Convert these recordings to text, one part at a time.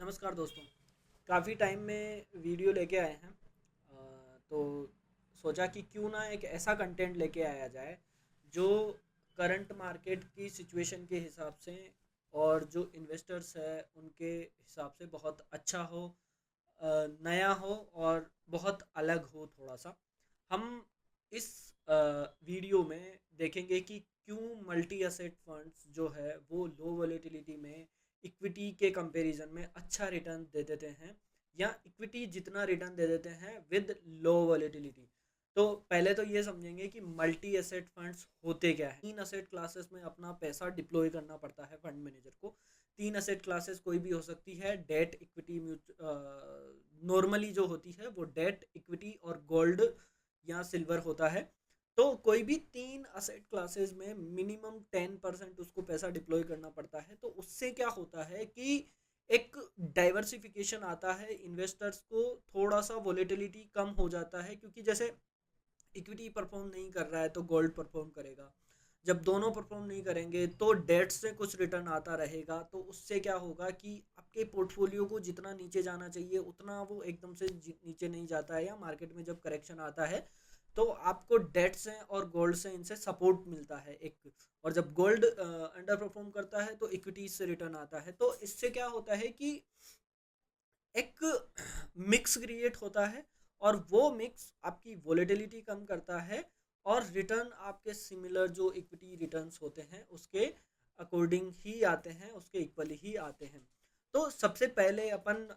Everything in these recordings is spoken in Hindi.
नमस्कार दोस्तों। काफ़ी टाइम में वीडियो लेके आए हैं। तो सोचा कि क्यों ना एक ऐसा कंटेंट लेके आया जाए जो करंट मार्केट की सिचुएशन के हिसाब से और जो इन्वेस्टर्स है उनके हिसाब से बहुत अच्छा हो, नया हो और बहुत अलग हो थोड़ा सा। हम इस वीडियो में देखेंगे कि क्यों मल्टी एसेट फंड्स जो है वो लो वोलेटिलिटी में इक्विटी के कंपैरिजन में अच्छा रिटर्न दे देते हैं, या इक्विटी जितना रिटर्न दे देते हैं विद लो वोलेटिलिटी। तो पहले तो ये समझेंगे कि मल्टी एसेट फंड्स होते क्या है। 3 असेट क्लासेस में अपना पैसा डिप्लॉय करना पड़ता है फंड मैनेजर को। 3 असेट क्लासेस कोई भी हो सकती है, डेट, इक्विटी, नॉर्मली जो होती है वो डेट, इक्विटी और गोल्ड या सिल्वर होता है। तो कोई भी 3 असेट क्लासेस में मिनिमम 10% उसको पैसा डिप्लॉय करना पड़ता है। तो उससे क्या होता है कि एक डाइवर्सिफिकेशन आता है, इन्वेस्टर्स को थोड़ा सा वोलेटिलिटी कम हो जाता है, क्योंकि जैसे इक्विटी परफॉर्म नहीं कर रहा है तो गोल्ड परफॉर्म करेगा। जब दोनों परफॉर्म नहीं करेंगे तो डेट से कुछ रिटर्न आता रहेगा। तो उससे क्या होगा कि आपके पोर्टफोलियो को जितना नीचे जाना चाहिए उतना वो एकदम से नीचे नहीं जाता है, या मार्केट में जब करेक्शन आता है तो आपको डेट से और गोल्ड से इनसे सपोर्ट मिलता है एक। और जब गोल्ड अंडर परफॉर्म करता है तो इक्विटीज से रिटर्न आता है। तो इससे क्या होता है कि एक मिक्स क्रिएट होता है, और वो मिक्स आपकी वोलेटिलिटी कम करता है, और रिटर्न आपके सिमिलर जो इक्विटी रिटर्न्स होते हैं उसके अकॉर्डिंग ही आते हैं, उसके इक्वली ही आते हैं। तो सबसे पहले अपन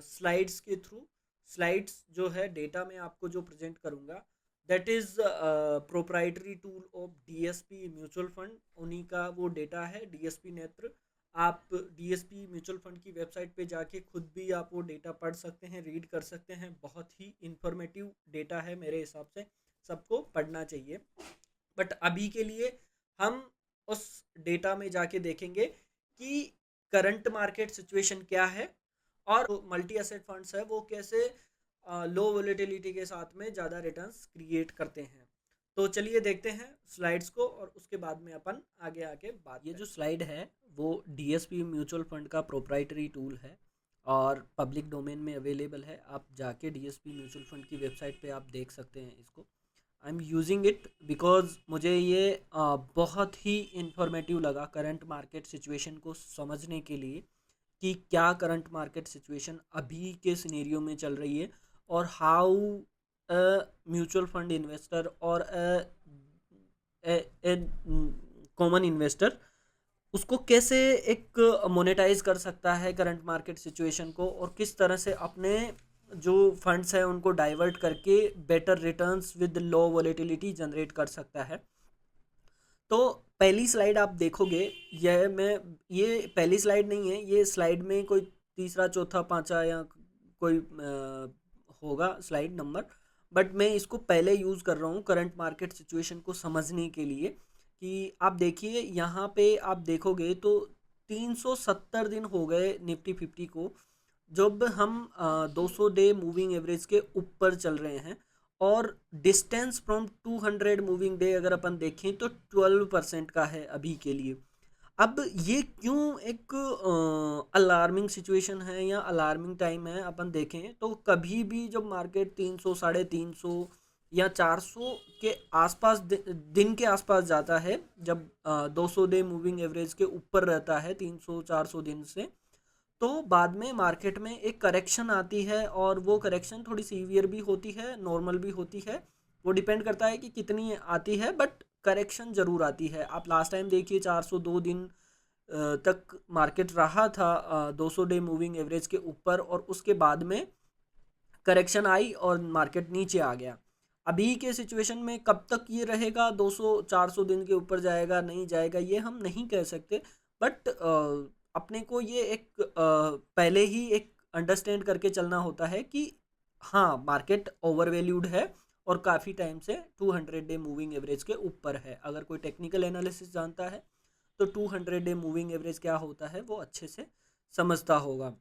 स्लाइड्स के थ्रू, स्लाइड्स जो है डेटा में आपको जो प्रेजेंट करूंगा, that is proprietary tool of DSP mutual fund. उन्हीं का वो डेटा है, डीएसपी नेत्र। आप डीएसपी म्यूचुअल फंड की वेबसाइट पे जाके खुद भी आप वो डेटा पढ़ सकते हैं, रीड कर सकते हैं। बहुत ही इंफॉर्मेटिव डेटा है, मेरे हिसाब से सबको पढ़ना चाहिए। बट अभी के लिए हम उस डेटा में जाके देखेंगे कि करंट मार्केट सिचुएशन क्या है, और मल्टी एसेट फंड्स है वो कैसे लो वोलेटिलिटी के साथ में ज़्यादा रिटर्न्स क्रिएट करते हैं। तो चलिए देखते हैं स्लाइड्स को, और उसके बाद में अपन आगे आके बात। ये जो स्लाइड है वो डीएसपी म्यूचुअल फंड का प्रोप्राइटरी टूल है और पब्लिक डोमेन में अवेलेबल है। आप जाके डीएसपी म्यूचुअल फंड की वेबसाइट पे आप देख सकते हैं इसको। I am using it because मुझे ये बहुत ही इंफॉर्मेटिव लगा करंट मार्केट सिचुएशन को समझने के लिए, कि क्या करंट मार्केट सिचुएशन अभी के सिनेरियो में चल रही है, और हाउ म्यूचुअल फंड इन्वेस्टर और कॉमन इन्वेस्टर उसको कैसे एक मोनेटाइज कर सकता है करंट मार्केट सिचुएशन को, और किस तरह से अपने जो फंड्स हैं उनको डाइवर्ट करके better returns with low volatility generate कर सकता है। तो पहली स्लाइड आप देखोगे, ये पहली स्लाइड नहीं है, ये स्लाइड में कोई तीसरा चौथा पांचवा या कोई होगा स्लाइड नंबर। बट मैं इसको पहले यूज़ कर रहा हूँ करंट मार्केट सिचुएशन को समझने के लिए। कि आप देखिए यहाँ पे आप देखोगे तो 370 दिन हो गए निफ्टी 50 को, जब हम 200 डे मूविंग एवरेज के ऊपर चल रहे हैं। और डिस्टेंस फ्रॉम 200 मूविंग डे अगर अपन देखें तो 12% का है अभी के लिए। अब ये क्यों एक अलार्मिंग सिचुएशन है या अलार्मिंग टाइम है, अपन देखें तो कभी भी जब मार्केट 300, 350 या 400 के आसपास दिन के आसपास जाता है, जब 200 डे मूविंग एवरेज के ऊपर रहता है 300-400 दिन से, तो बाद में मार्केट में एक करेक्शन आती है, और वो करेक्शन थोड़ी सीवियर भी होती है, नॉर्मल भी होती है। वो डिपेंड करता है कि कितनी आती है, बट करेक्शन ज़रूर आती है। आप लास्ट टाइम देखिए 402 दिन तक मार्केट रहा था 200 डे मूविंग एवरेज के ऊपर, और उसके बाद में करेक्शन आई और मार्केट नीचे आ गया। अभी के सिचुएशन में कब तक ये रहेगा, 200-400 दिन के ऊपर जाएगा नहीं जाएगा ये हम नहीं कह सकते। बट अपने को ये एक पहले ही एक अंडरस्टैंड करके चलना होता है कि हाँ, मार्केट ओवर वैल्यूड है और काफ़ी टाइम से 200 डे मूविंग एवरेज के ऊपर है। अगर कोई टेक्निकल एनालिसिस जानता है तो 200 डे मूविंग एवरेज क्या होता है वो अच्छे से समझता होगा।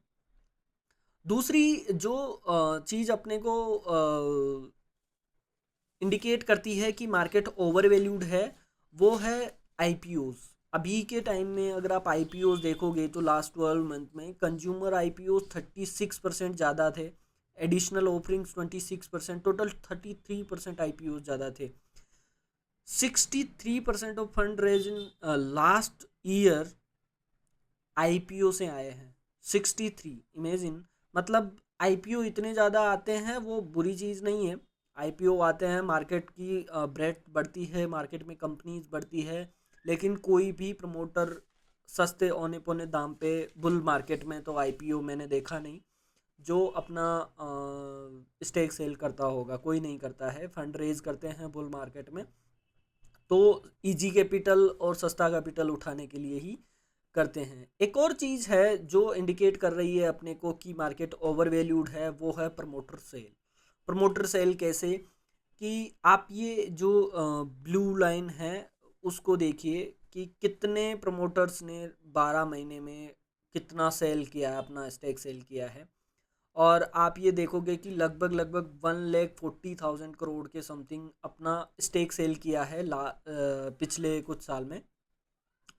दूसरी जो चीज़ अपने को इंडिकेट करती है कि मार्केट ओवर वैल्यूड है, वो है आईपीओज। अभी के टाइम में अगर आप आईपीओ देखोगे तो लास्ट 12 मंथ में कंज्यूमर आईपीओ 36% ज़्यादा थे, एडिशनल ऑफरिंग्स 26%, टोटल 33% आईपीओ ज़्यादा थे। 63% of fund raise in last year IPO से आए हैं। 63, इमेजिन, मतलब आईपीओ इतने ज़्यादा आते हैं वो बुरी चीज़ नहीं है। आईपीओ आते हैं, मार्केट की ब्रेथ बढ़ती है, मार्केट में कंपनीज बढ़ती है, लेकिन कोई भी प्रमोटर सस्ते औने पौने दाम पे बुल मार्केट में तो आईपीओ मैंने देखा नहीं जो अपना स्टेक सेल करता होगा। कोई नहीं करता है, फंड रेज करते हैं बुल मार्केट में तो इजी कैपिटल और सस्ता कैपिटल उठाने के लिए ही करते हैं। एक और चीज़ है जो इंडिकेट कर रही है अपने को कि मार्केट ओवर वैल्यूड है, वो है प्रमोटर सेल। प्रमोटर सेल कैसे कि आप ये जो ब्लू लाइन है उसको देखिए कि कितने प्रमोटर्स ने 12 महीने में कितना सेल किया है, अपना स्टेक सेल किया है। और आप ये देखोगे कि लगभग लगभग 1,40,000 करोड़ के समथिंग अपना स्टेक सेल किया है पिछले कुछ साल में,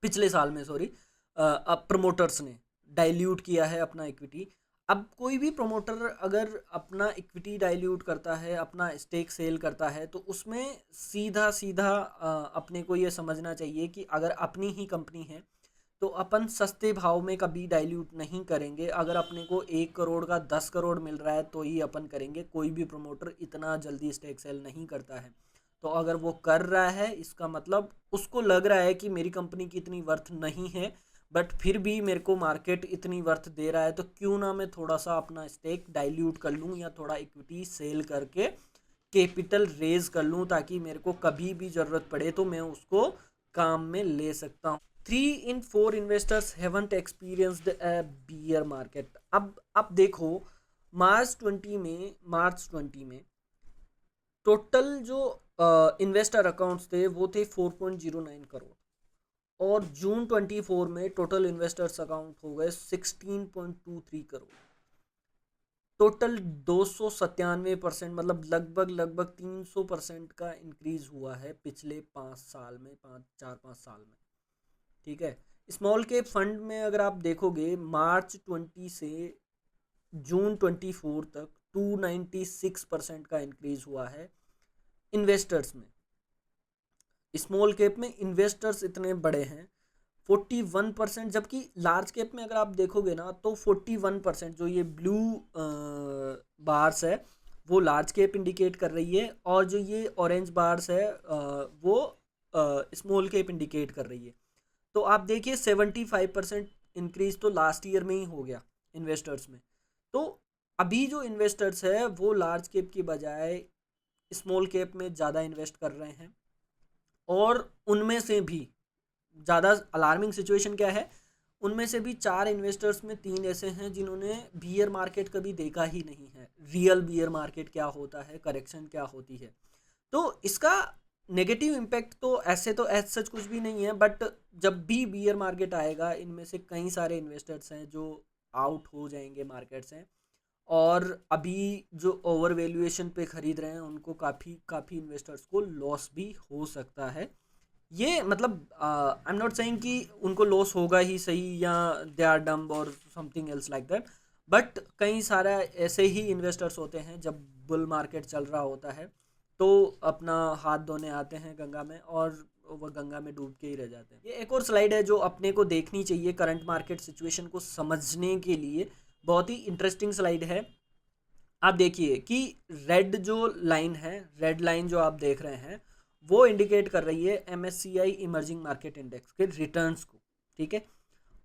पिछले साल में सॉरी, अब प्रमोटर्स ने डाइल्यूट किया है अपना इक्विटी। अब कोई भी प्रमोटर अगर अपना इक्विटी डाइल्यूट करता है, अपना स्टेक सेल करता है, तो उसमें सीधा सीधा अपने को ये समझना चाहिए कि अगर अपनी ही कंपनी है तो अपन सस्ते भाव में कभी डाइल्यूट नहीं करेंगे। अगर अपने को 1 करोड़ का 10 करोड़ मिल रहा है तो ही अपन करेंगे। कोई भी प्रमोटर इतना जल्दी स्टेक सेल नहीं करता है। तो अगर वो कर रहा है इसका मतलब उसको लग रहा है कि मेरी कंपनी की इतनी वर्थ नहीं है, बट फिर भी मेरे को मार्केट इतनी वर्थ दे रहा है तो क्यों ना मैं थोड़ा सा अपना स्टेक डाइल्यूट कर लूँ या थोड़ा इक्विटी सेल करके कैपिटल रेज कर लूँ ताकि मेरे को कभी भी ज़रूरत पड़े तो मैं उसको काम में ले सकता हूँ। 3 in 4 investors haven't experienced a beer market. अब देखो, मार्च 20 में टोटल जो इन्वेस्टर अकाउंट्स थे वो थे 4.09 करोड़, और जून 24 में टोटल इन्वेस्टर्स अकाउंट हो गए 16.23 करोड़। टोटल 297%, मतलब लगभग लगभग 300% का इंक्रीज हुआ है पिछले 5 साल में, 4-5 साल में। ठीक है। स्मॉल कैप फंड में अगर आप देखोगे मार्च 20 से जून 24 तक 296% का इंक्रीज हुआ है इन्वेस्टर्स में। स्मॉल कैप में इन्वेस्टर्स इतने बड़े हैं 41%, जबकि लार्ज कैप में अगर आप देखोगे ना तो 41%, जो ये ब्लू बार्स है वो लार्ज कैप इंडिकेट कर रही है, और जो ये ऑरेंज बार्स है वो स्मॉल कैप इंडिकेट कर रही है। तो आप देखिए 75% इंक्रीज तो लास्ट ईयर में ही हो गया इन्वेस्टर्स में। तो अभी जो इन्वेस्टर्स है वो लार्ज कैप की बजाय स्मॉल कैप में ज़्यादा इन्वेस्ट कर रहे हैं। और उनमें से भी ज़्यादा अलार्मिंग सिचुएशन क्या है, उनमें से भी 4 इन्वेस्टर्स में 3 ऐसे हैं जिन्होंने बियर मार्केट कभी देखा ही नहीं है, रियल बियर मार्केट क्या होता है, करेक्शन क्या होती है। तो इसका नेगेटिव इम्पैक्ट तो ऐसे तो एज सच कुछ भी नहीं है, बट जब भी बियर मार्केट आएगा इनमें से कई सारे इन्वेस्टर्स हैं जो आउट हो जाएंगे मार्केट से, और अभी जो ओवर वैल्यूएशन पे खरीद रहे हैं उनको काफ़ी काफ़ी इन्वेस्टर्स को लॉस भी हो सकता है। ये मतलब आई एम नॉट सेइंग कि उनको लॉस होगा ही सही या दे आर डम्ब और something else like that, but कई सारा ऐसे ही इन्वेस्टर्स होते हैं जब बुल मार्केट चल रहा होता है तो अपना हाथ धोने आते हैं गंगा में और वह गंगा में डूब के ही रह जाते हैं। ये एक और स्लाइड है जो अपने को देखनी चाहिए करंट मार्केट सिचुएशन को समझने के लिए, बहुत ही इंटरेस्टिंग स्लाइड है। आप देखिए कि रेड जो लाइन है, रेड लाइन जो आप देख रहे हैं वो इंडिकेट कर रही है MSCI इमर्जिंग मार्केट इंडेक्स के रिटर्न्स को। ठीक है।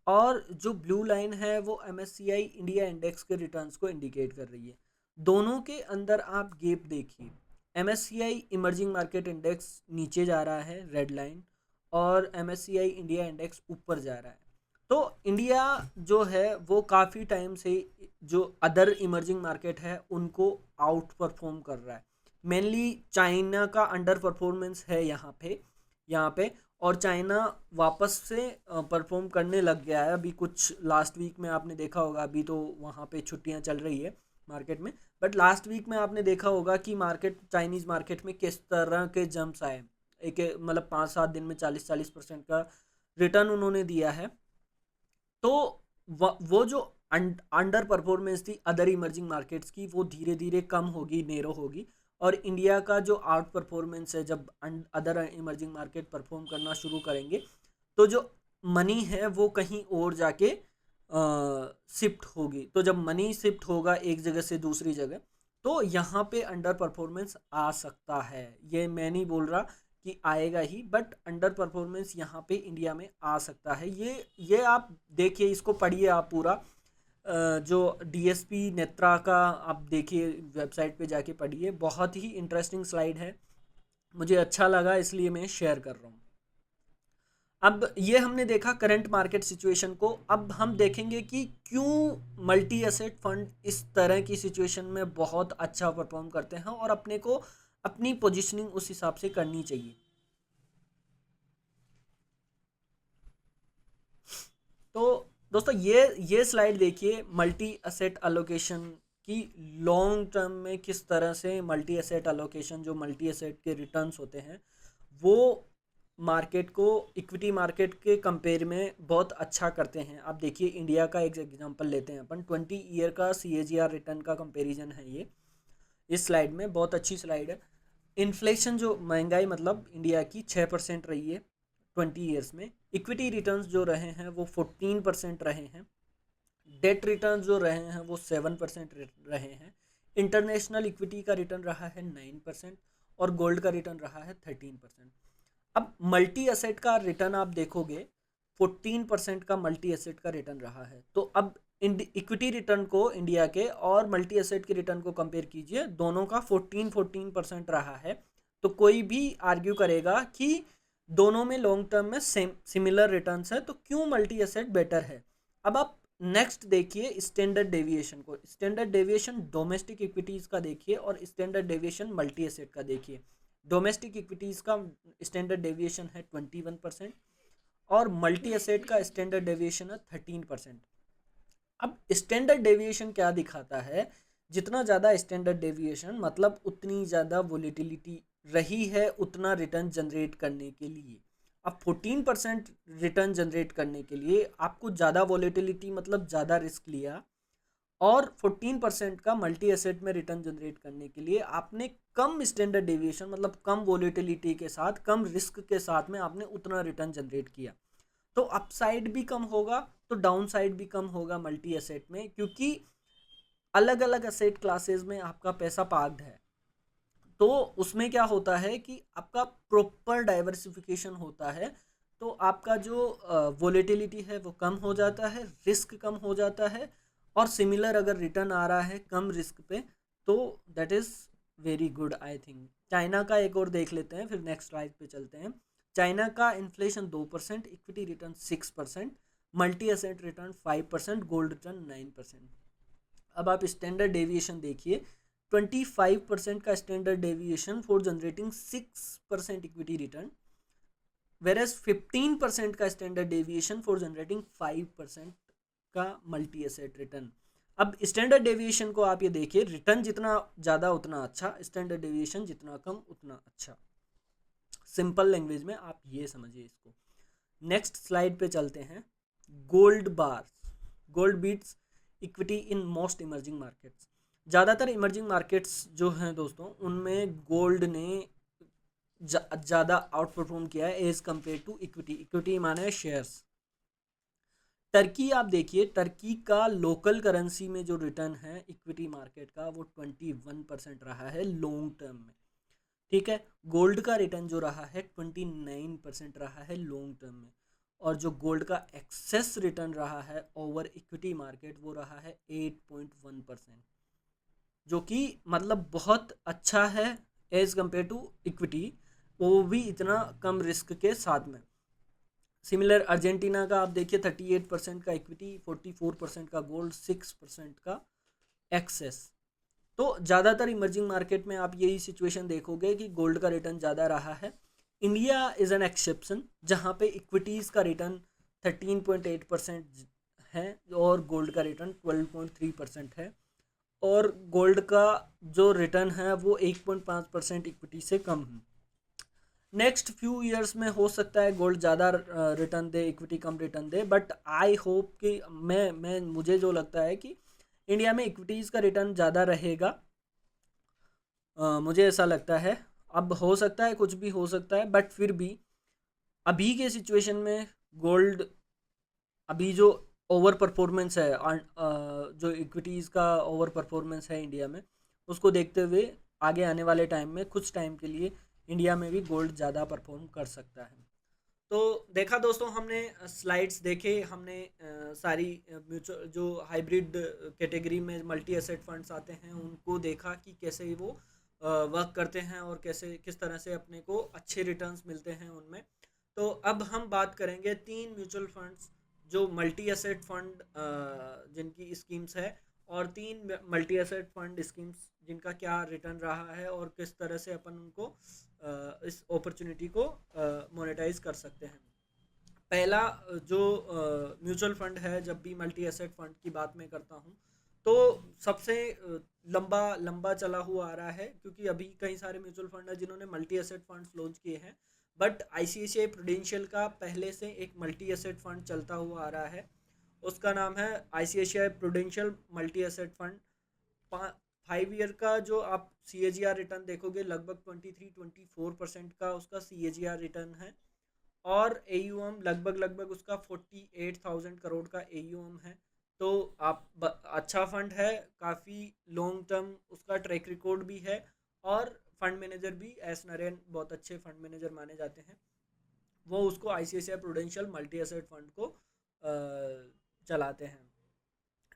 और जो ब्लू लाइन है वो MSCI इंडिया इंडेक्स के रिटर्न्स को इंडिकेट कर रही है। दोनों के अंदर आप गैप देखिए, MSCI इमर्जिंग मार्केट इंडेक्स नीचे जा रहा है रेड लाइन, और MSCI इंडिया इंडेक्स ऊपर जा रहा है। तो इंडिया जो है वो काफ़ी टाइम से जो अदर इमर्जिंग मार्केट है उनको आउट परफॉर्म कर रहा है। मेनली चाइना का अंडर परफॉर्मेंस है यहाँ पे, और चाइना वापस से परफॉर्म करने लग गया है। अभी कुछ लास्ट वीक में आपने देखा होगा, अभी तो वहाँ पे छुट्टियाँ चल रही है मार्केट में, बट लास्ट वीक में आपने देखा होगा कि मार्केट, चाइनीज़ मार्केट में किस तरह के जंप्स आए। एक मतलब 5-7 दिन में 40-40% का रिटर्न उन्होंने दिया है, तो वो जो अंडर परफॉर्मेंस थी अदर इमर्जिंग मार्केट्स की, वो धीरे धीरे कम होगी, नेरो होगी, और इंडिया का जो आउट परफॉर्मेंस है, जब अदर इमर्जिंग मार्केट परफॉर्म करना शुरू करेंगे तो जो मनी है वो कहीं और जाके शिफ्ट होगी। तो जब मनी शिफ्ट होगा एक जगह से दूसरी जगह, तो यहाँ पे अंडर परफॉर्मेंस आ सकता है। ये मैं नहीं बोल रहा कि आएगा ही, बट अंडर परफॉर्मेंस यहाँ पे इंडिया में आ सकता है। ये आप देखिए, इसको पढ़िए आप पूरा, जो डीएसपी नेत्रा का आप देखिए, वेबसाइट पे जाके पढ़िए, बहुत ही इंटरेस्टिंग स्लाइड है, मुझे अच्छा लगा इसलिए मैं शेयर कर रहा हूँ। अब ये हमने देखा करंट मार्केट सिचुएशन को। अब हम देखेंगे कि क्यों मल्टी एसेट फंड इस तरह की सिचुएशन में बहुत अच्छा परफॉर्म करते हैं और अपने को अपनी पोजीशनिंग उस हिसाब से करनी चाहिए। तो दोस्तों ये स्लाइड देखिए, मल्टी एसेट एलोकेशन की लॉन्ग टर्म में किस तरह से मल्टी एसेट एलोकेशन, जो मल्टी एसेट के रिटर्न्स होते हैं, वो मार्केट को इक्विटी मार्केट के कंपेयर में बहुत अच्छा करते हैं। आप देखिए, इंडिया का एक एग्जांपल लेते हैं अपन, 20 ईयर का CAGR रिटर्न का कंपैरिजन है ये इस स्लाइड में, बहुत अच्छी स्लाइड है। इन्फ्लेशन, जो महंगाई मतलब इंडिया की 6% रही है 20 ईयर्स में। इक्विटी रिटर्न्स जो रहे हैं वो 14% रहे हैं। डेट रिटर्न जो रहे हैं वो 7% रहे हैं। इंटरनेशनल इक्विटी का रिटर्न रहा है 9% और गोल्ड का रिटर्न रहा है 13%। अब मल्टी एसेट का रिटर्न आप देखोगे, 14% का मल्टी एसेट का रिटर्न रहा है। तो अब इक्विटी रिटर्न को इंडिया के और मल्टी एसेट के रिटर्न को कंपेयर कीजिए, दोनों का 14% रहा है। तो कोई भी आर्ग्यू करेगा कि दोनों में लॉन्ग टर्म में सेम सिमिलर रिटर्न्स है, तो क्यों मल्टी एसेट बेटर है। अब आप नेक्स्ट देखिए स्टैंडर्ड डेविएशन को। स्टैंडर्ड डेविएशन डोमेस्टिक इक्विटीज़ का देखिए और स्टैंडर्ड डेविएशन मल्टी एसेट का देखिए। डोमेस्टिक इक्विटीज़ का स्टैंडर्ड डेविएशन है 21% और मल्टी एसेट का स्टैंडर्ड डेविएशन है 13%। अब स्टैंडर्ड डेविएशन क्या दिखाता है, जितना ज़्यादा स्टैंडर्ड डेविएशन मतलब उतनी ज़्यादा वोलेटिलिटी रही है उतना रिटर्न जनरेट करने के लिए। अब 14% रिटर्न जनरेट करने के लिए आपको ज़्यादा वोलेटिलिटी मतलब ज़्यादा रिस्क लिया, और 14% का मल्टी एसेट में रिटर्न जनरेट करने के लिए आपने कम स्टैंडर्ड डेविएशन मतलब कम वोलेटिलिटी के साथ, कम रिस्क के साथ में आपने उतना रिटर्न जनरेट किया। तो अपसाइड भी कम होगा तो डाउन साइड भी कम होगा मल्टी एसेट में, क्योंकि अलग अलग एसेट क्लासेस में आपका पैसा पार्क्ड है। तो उसमें क्या होता है कि आपका प्रॉपर डाइवर्सिफिकेशन होता है, तो आपका जो वोलेटिलिटी है वो कम हो जाता है, रिस्क कम हो जाता है, और सिमिलर अगर रिटर्न आ रहा है कम रिस्क पे, तो that is very good I think. China का एक और देख लेते हैं, फिर नेक्स्ट स्लाइड पे चलते हैं। चाइना का inflation 2%, equity return 6%, multi asset return 5%, gold return 9%। अब आप स्टैंडर्ड डेविएशन देखिए, 25% का standard deviation for generating 6% equity return, whereas 15% का स्टैंडर्ड डेविएशन फॉर जनरेटिंग 5% का मल्टी एसेट रिटर्न। अब स्टैंडर्ड डेविएशन को आप ये देखिए, रिटर्न जितना ज़्यादा उतना अच्छा, स्टैंडर्ड डेविएशन जितना कम उतना अच्छा। सिंपल लैंग्वेज में आप ये समझिए इसको। नेक्स्ट स्लाइड पे चलते हैं। Gold bar, gold beats equity in most emerging markets. ज़्यादातर इमर्जिंग मार्केट्स जो हैं दोस्तों, उनमें गोल्ड ने ज़्यादा आउट परफॉर्म किया है as compare to equity. Equity माने शेयर्स। टर्की आप देखिए, टर्की का लोकल करेंसी में जो रिटर्न है इक्विटी मार्केट का वो 21% रहा है लॉन्ग टर्म में। ठीक है, गोल्ड का रिटर्न जो रहा है 29% रहा है लॉन्ग टर्म में, और जो गोल्ड का एक्सेस रिटर्न रहा है ओवर इक्विटी मार्केट वो रहा है 8.1%, जो कि मतलब बहुत अच्छा है एज कम्पेयर टू इक्विटी, वो भी इतना कम रिस्क के साथ में। सिमिलर अर्जेंटीना का आप देखिए, 38% का इक्विटी, 44% का गोल्ड, 6% का एक्सेस। तो ज़्यादातर इमर्जिंग मार्केट में आप यही सिचुएशन देखोगे कि गोल्ड का रिटर्न ज़्यादा रहा है। इंडिया इज़ एन एक्सेप्शन, जहाँ पे इक्विटीज़ का रिटर्न 13.8% है और गोल्ड का रिटर्न 12.3% है, और गोल्ड का जो रिटर्न है वो 1.5% इक्विटी से कम है। नेक्स्ट फ्यू इयर्स में हो सकता है गोल्ड ज़्यादा return they, equity come return they, but I hope कि मैं मुझे जो लगता है कि इंडिया में इक्विटीज़ का रिटर्न ज़्यादा रहेगा। मुझे ऐसा लगता है। अब हो सकता है कुछ भी हो सकता है, बट फिर भी अभी के सिचुएशन में गोल्ड, अभी जो ओवर परफॉर्मेंस है जो इक्विटीज़ का ओवर परफॉर्मेंस है इंडिया में, उसको देखते हुए आगे आने वाले टाइम में कुछ टाइम के लिए इंडिया में भी गोल्ड ज़्यादा परफॉर्म कर सकता है। तो देखा दोस्तों, हमने स्लाइड्स देखे, हमने सारी म्यूचुअल जो हाइब्रिड कैटेगरी में मल्टी एसेट फंड्स आते हैं उनको देखा कि कैसे वो वर्क करते हैं और कैसे किस तरह से अपने को अच्छे रिटर्न्स मिलते हैं उनमें। तो अब हम बात करेंगे 3 म्यूचुअल फंड्स जो मल्टी एसेट फंड जिनकी स्कीम्स है, और 3 मल्टी एसेट फंड स्कीम्स जिनका क्या रिटर्न रहा है और किस तरह से अपन उनको इस अपॉर्चुनिटी को मोनेटाइज कर सकते हैं। पहला जो म्यूचुअल फंड है, जब भी मल्टी एसेट फंड की बात मैं करता हूँ तो सबसे लंबा लंबा चला हुआ आ रहा है, क्योंकि अभी कई सारे म्यूचुअल फंड है जिन्होंने मल्टी एसेट फंड्स लॉन्च किए हैं, बट आईसीआईसीआई प्रूडेंशियल का पहले से एक मल्टी एसेट फंड चलता हुआ आ रहा है। उसका नाम है ICICI prudential multi asset fund. 5 year का जो आप सी ए जी आर रिटर्न देखोगे, लगभग 23-24% का उसका सी ए जी आर रिटर्न है, और ए यू एम लगभग लगभग उसका 48,000 करोड़ का ए यू एम है। तो अच्छा फंड है, काफ़ी लॉन्ग टर्म उसका ट्रैक रिकॉर्ड भी है, और फंड मैनेजर भी एस नरेन बहुत अच्छे फंड मैनेजर माने जाते हैं। वो उसको ICICI prudential multi asset fund को चलाते हैं।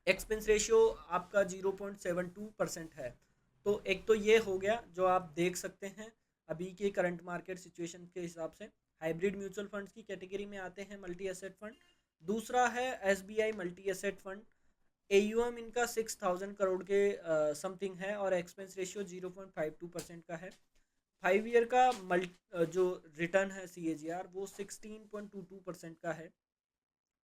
एक्सपेंस रेशियो आपका 0.72% है। तो एक तो ये हो गया जो आप देख सकते हैं अभी के करंट मार्केट सिचुएशन के हिसाब से। हाइब्रिड म्यूचुअल फंड्स की कैटेगरी में आते हैं मल्टी एसेट फंड। दूसरा है SBI multi asset fund. AUM इनका 6,000 करोड़ के समथिंग है, और एक्सपेंस रेशियो 0.52% का है। 5 ईयर का जो रिटर्न है सी ए जी आर वो 16.22% का है।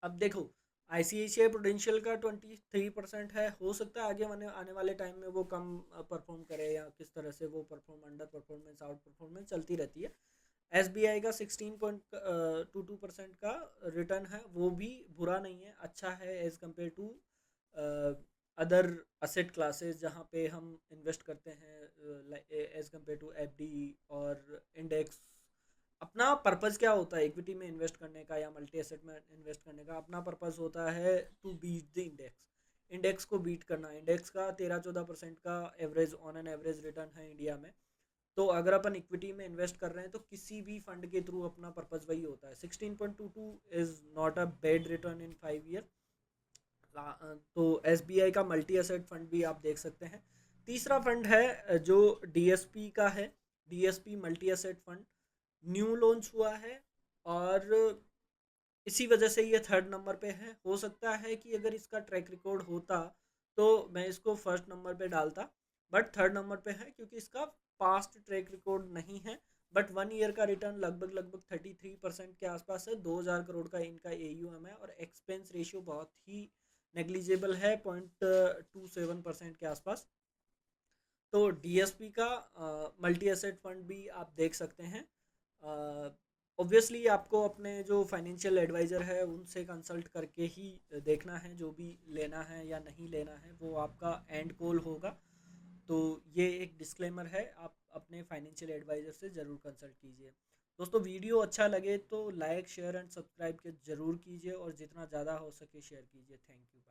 अब देखो, आईसीआईसीआई प्रूडेंशियल का 23% है, हो सकता है आगे आने वाले टाइम में वो कम परफॉर्म करे, या किस तरह से वो perform, under performance out performance चलती रहती है। एसबीआई का 16.22% का रिटर्न है, वो भी बुरा नहीं है, अच्छा है as compare to other asset classes जहाँ पे हम इन्वेस्ट करते हैं, एज कम्पेयर टू एफडी और इंडेक्स। अपना पर्पस क्या होता है इक्विटी में इन्वेस्ट करने का या मल्टी एसेट में इन्वेस्ट करने का? अपना पर्पस होता है to beat the index, index को बीट करना। इंडेक्स का 13-14% का average, on an average return है इंडिया में। तो अगर अपन इक्विटी में इन्वेस्ट कर रहे हैं तो किसी भी फंड के थ्रू अपना पर्पस वही होता है। 16.22 is not a bad return in 5 year. तो एसबीआई का मल्टी एसेट फंड भी आप देख सकते हैं। तीसरा फंड है जो डीएसपी का है, DSP multi asset fund. New launch हुआ है, और इसी वजह से ये 3rd नंबर पे है। हो सकता है कि अगर इसका ट्रैक रिकॉर्ड होता तो मैं इसको 1st नंबर पे डालता, बट 3rd नंबर पे है क्योंकि इसका पास्ट ट्रैक रिकॉर्ड नहीं है। बट 1 ईयर का रिटर्न लगभग लगभग 33% के आसपास है। 2,000 करोड़ का इनका एयूएम है, और एक्सपेंस रेशियो बहुत ही नेग्लिजिबल है, 0.27% के आसपास। तो डीएसपी का मल्टी एसेट फंड भी आप देख सकते हैं। ऑब्वियसली आपको अपने जो फाइनेंशियल एडवाइज़र है उनसे कंसल्ट करके ही देखना है, जो भी लेना है या नहीं लेना है वो आपका एंड कॉल होगा। तो ये एक डिस्क्लेमर है, आप अपने फाइनेंशियल एडवाइज़र से ज़रूर कंसल्ट कीजिए। दोस्तों, वीडियो अच्छा लगे तो लाइक शेयर एंड सब्सक्राइब के ज़रूर कीजिए, और जितना ज़्यादा हो सके शेयर कीजिए। Thank you.